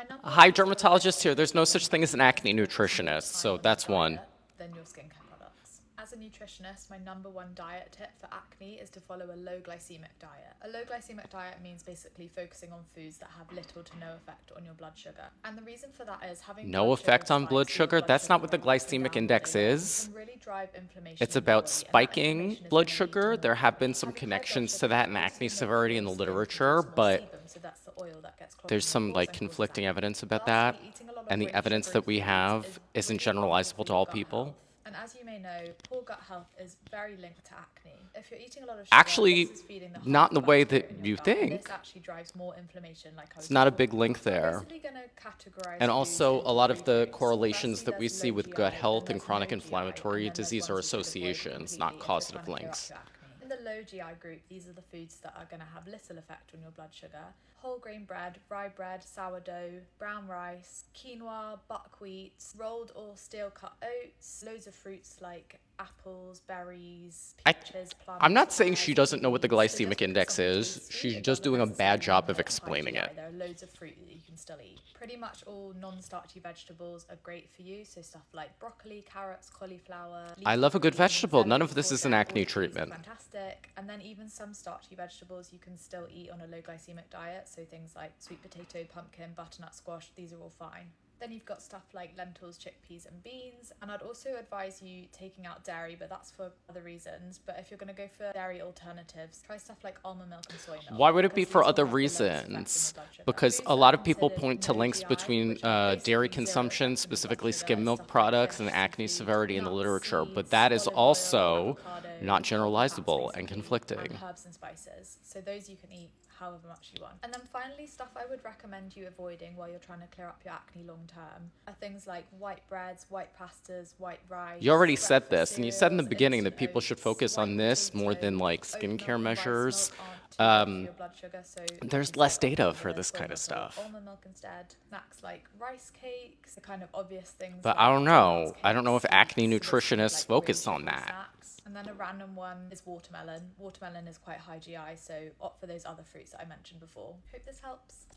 number one Hi, piece of advice dermatologist here. There's no such thing as an acne nutritionist, so that's one. than your skincare products. As a nutritionist, my number one diet tip for acne is to follow a low glycemic diet. A low glycemic diet means basically focusing on foods that have little to no effect on your blood sugar. And the reason for that is having No blood sugar effect on blood spikes in your sugar? blood That's sugar not what the levels up and glycemic down all index day long is. can really drive inflammation It's in your about body, and that spiking inflammation is blood going to lead to sugar. more There have been acne. some Having high blood connections to sugar that can in also acne make severity in your the skin literature, produce more but sebum, so that's the oil that gets clogged there's in your some pores like and causes conflicting acne. evidence about that. Lastly, eating a lot of And the really evidence sugary that we foods have is isn't really harmful generalizable for to your all gut people. health. And as you may know, poor gut health is very linked to acne. If you're eating a lot of sugar, Actually, this is feeding the not in the harmful way bacteria that in your you gut, and this think. actually drives more inflammation, like I was It's not just a talking big about. link So I'm there. basically going to categorize And foods also, a into lot three of the groups. correlations Firstly, that we there's see low with gut GI, then health and there's chronic no GI, and inflammatory then there's disease ones are you could avoid associations, not completely if you're trying causative to clear up links. your acne. In the low GI group, these are the foods that are going to have little effect on your blood sugar. Whole grain bread, rye bread, sourdough, brown rice, quinoa, buckwheat, rolled or steel cut oats, loads of fruits like apples, berries, I, peaches, I'm plums, not saying pears, she doesn't know what the kiwis. So just glycemic because index something is. tastes sweet, She's it just doesn't doing a bad necessarily mean job that of it's high explaining it. GI. There are loads of fruit that you can still eat. Pretty much all non-starchy vegetables are great for you, so stuff like broccoli, carrots, cauliflower, I leafy love a good greens, vegetable. None celery, of this is an courgette, all acne of these are treatment. fantastic. And then even some starchy vegetables you can still eat on a low glycemic diet, so things like sweet potato, pumpkin, butternut squash, these are all fine. Then you've got stuff like lentils, chickpeas, and beans. And I'd also advise you taking out dairy, but that's for other reasons. But if you're going to go for dairy alternatives, try stuff like almond milk and soy milk. Why would it be Because for these will other have the lowest effect on your reasons? blood sugar. Because Foods a that are lot of people considered point to no links GI, between which have dairy basically zero consumption, effect on your blood specifically sugar, skim is milk stuff like products, and fish, acne seafood, severity in the nuts, literature. But seeds, that is olive oil, also avocado, not or fats generalizable and basically, and conflicting. herbs and spices. So those you can eat however much you want. And then finally, stuff I would recommend you avoiding while you're trying to clear up your acne long term are things like white breads, white pastas, white rice. You already said Breakfast this, and you said in the cereals, beginning instant that people should oats, focus white on this more potato, than like oat milk skincare and rice measures. milk aren't too good for your blood sugar, so There's things less like data opting for for this soy kind of milk or stuff. almond milk instead. Snacks like rice cakes, the kind of obvious things But I like don't donuts, know. I don't cakes, know if acne sweets, so basically nutritionists like really focus on sugary that. snacks. And then a random one is watermelon. Watermelon is quite high GI, so opt for those other fruits that I mentioned before. Hope this helps.